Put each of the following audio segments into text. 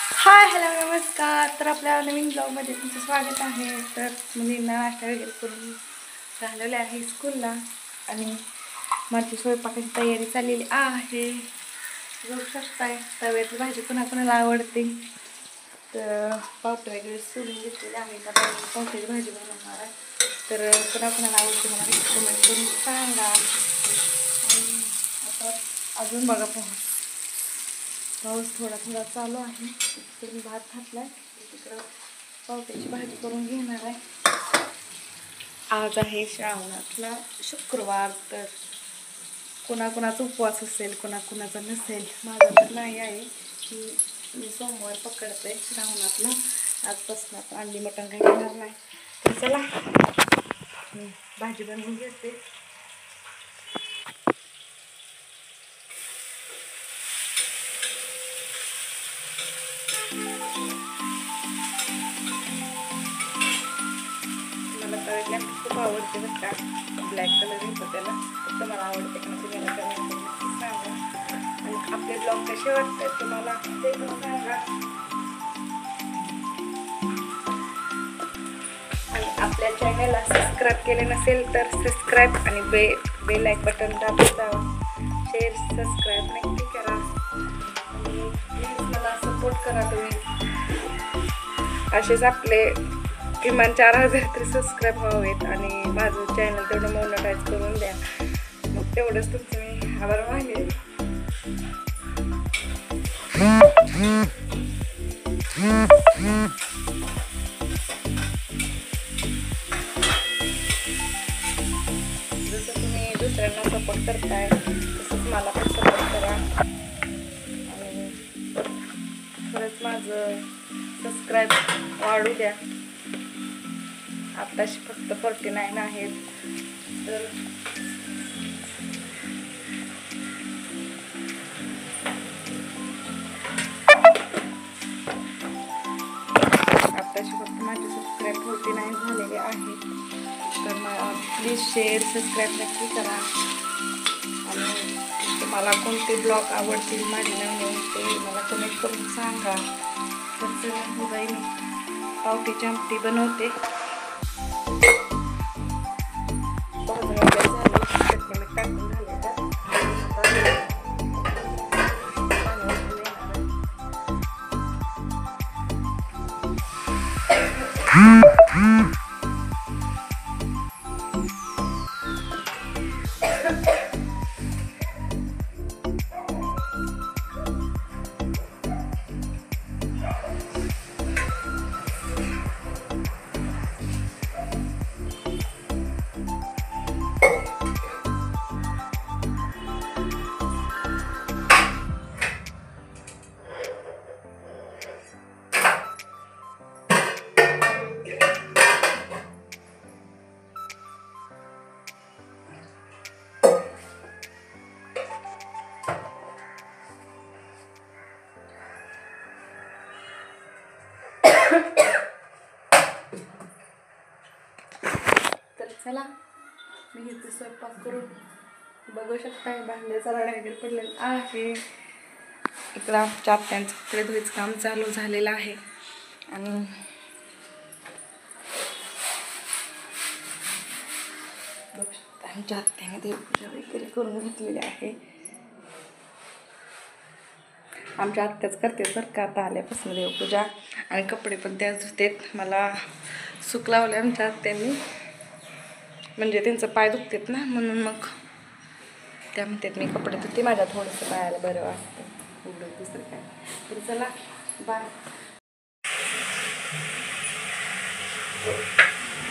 Hi hello नमस्कार. तर आपल्या नवीन ब्लॉगमध्ये तुमचं स्वागत आहे. तर मुलींना नाश्ता वगैरे करून झालेले आहे स्कूलला आणि माझी स्वयंपाकाची तयारी चाललेली आहे. बघू शकताय तव्याची भाजी कोणाकोणाला आवडते. तर पावटे वगैरे सोडून घेतलेले आहे. आता पावट्याची भाजी बनवणार आहे. तर कोणाकोणाला आवडते मला कमेंट करून सांगा. आणि आता अजून बघा पाऊस थोडा थोडा चालू आहे. तिकडे भात घातलाय, तिकडं पावट्याची भाजी करून घेणार आहे. आज आहे श्रावणातला शुक्रवार. तर कोणाकोणाचा उपवास असेल, कोणाकोणाचा नसेल. माझा तर नाही आहे की मी सोमवार पकडते श्रावणातला. आजपासून आता अंडी मटण काही घेणार नाही. तर चला भाजी बनवून घेते. मला खूप आवडते बरं का. ब्लॅक कलर येतो त्याला. फक्त मला आवडते का तुम्हाला सांगा. आणि आपले ब्लॉग कसे वाटतात तुम्हाला ते पण सांगा. आणि आपल्या चॅनलला सबस्क्राईब केले नसेल तर सबस्क्राईब आणि बेल आयकॉन बटन दाबून जावा. शेअर सबस्क्राईब नक्की करा आणि प्लीज मला सपोर्ट करा तुम्ही. असेच आपले किमान 4000 तरी सबस्क्राईब व्हावेत आणि माझं चॅनल तेवढं मोनेटाईज करून द्या. मग तेवढंच तुमचं मी आभार मानेल. जसं तुम्ही दुसऱ्यांना सपोर्ट करताय तसंच मला पण सपोर्ट करा. आणि खरंच माझं सबस्क्राईब वाढू द्या. आत्ताशी फक्त 49 आहेत. तर आत्ताशी फक्त माझे सबस्क्राईब 49 झालेले आहेत. तर मला प्लीज शेअर सबस्क्राईब नक्की करा. आणि तुम्हाला कोणते ब्लॉग आवडतील माझे नवीन ते मला कमेंट करून सांगा. तर चला बाई मी पावट्याची आमटी बनवते. तर चला मी घेते स्वयंपाक करून. बघू शकताय भांड्याचा राडा वगैरे पडलेला आहे. इकडं आमच्या आत्यांचं कपडे धुवायचं काम चालू झालेलं आहे. आणि बघू शकता आमच्या आत्याने देवपूजा वगैरे करून घेतलेली आहे. आमच्या आत्याच करते बरं का आता आल्यापासून देवपूजा. आणि कपडे पण त्याच धुतेत. मला सुक लावले आमच्या आत्यांनी. म्हणजे त्यांचं पाय दुखतात ना म्हणून मग त्या म्हणतात मी कपडे धुते. माझ्या थोडंसं पायाला बरं वाटतं. एवढं दुसरं काय. तर चला बाय.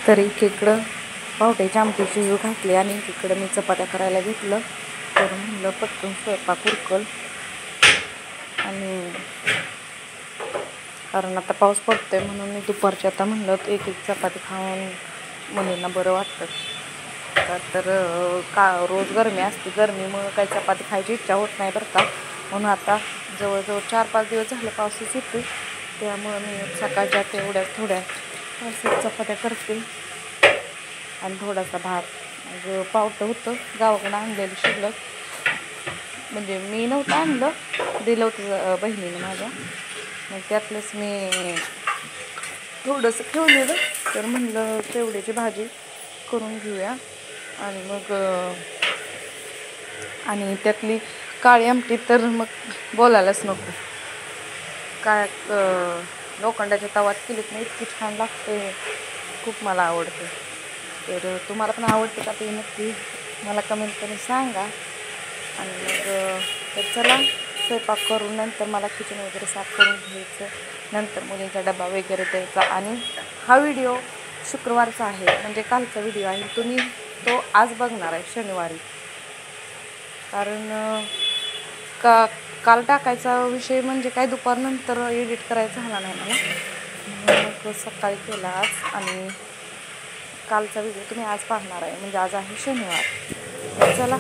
तर एकीकडं पावट्याची आमटी शिजू घातली आणि एकीकडं मी चपात्या करायला घेतलं. तर म्हणलं पटकन स्वयंपाक उरकल. आणि कारण आता पाऊस पडतोय म्हणून मी दुपारच्या आता म्हणलं एक चपाती खाऊन मुलींना बरं वाटतं. तर का रोज गरमी असते. गरमीमुळं काही चपाती खायची इच्छा होत नाही बरं का. म्हणून आता जवळजवळ 4-5 दिवस झाले पावसाच येते. त्यामुळं मी सकाळच्या तेवढ्याच थोड्या चपात्या करते आणि थोडासा भात. पावटं होतं गावाकडं आणलेलं शिल्लक. म्हणजे मी नव्हतं आणलं, दिलं होतं बहिणीने माझ्या. मग त्यातलंच मी थोडंसं ठेवलेलं, तर म्हणलं तेवढ्याची भाजी करून घेऊया. आणि मग आणि त्यातली काळी आमटी तर मग बोलायलाच नको. काय लोखंडाच्या तवात केलीत ना इतकी छान लागते, खूप मला आवडते. तर तुम्हाला पण आवडते का ते नक्की मला कमेंट करून सांगा. आणि मग तर चला स्वयंपाक करून नंतर मला किचन वगैरे साफ करून घ्यायचं, नंतर मुलींचा डबा वगैरे द्यायचा. आणि हा व्हिडिओ शुक्रवारचा आहे, म्हणजे कालचा व्हिडिओ आहे, तुम्ही तो आज बघणार आहे शनिवारी. कारण काल टाकायचा विषय म्हणजे काय दुपारनंतर एडिट करायचा झाला नाही मला, मग सकाळी केला आज. आणि कालचा व्हिडिओ तुम्ही आज पाहणार आहे, म्हणजे आज आहे शनिवार. तर चला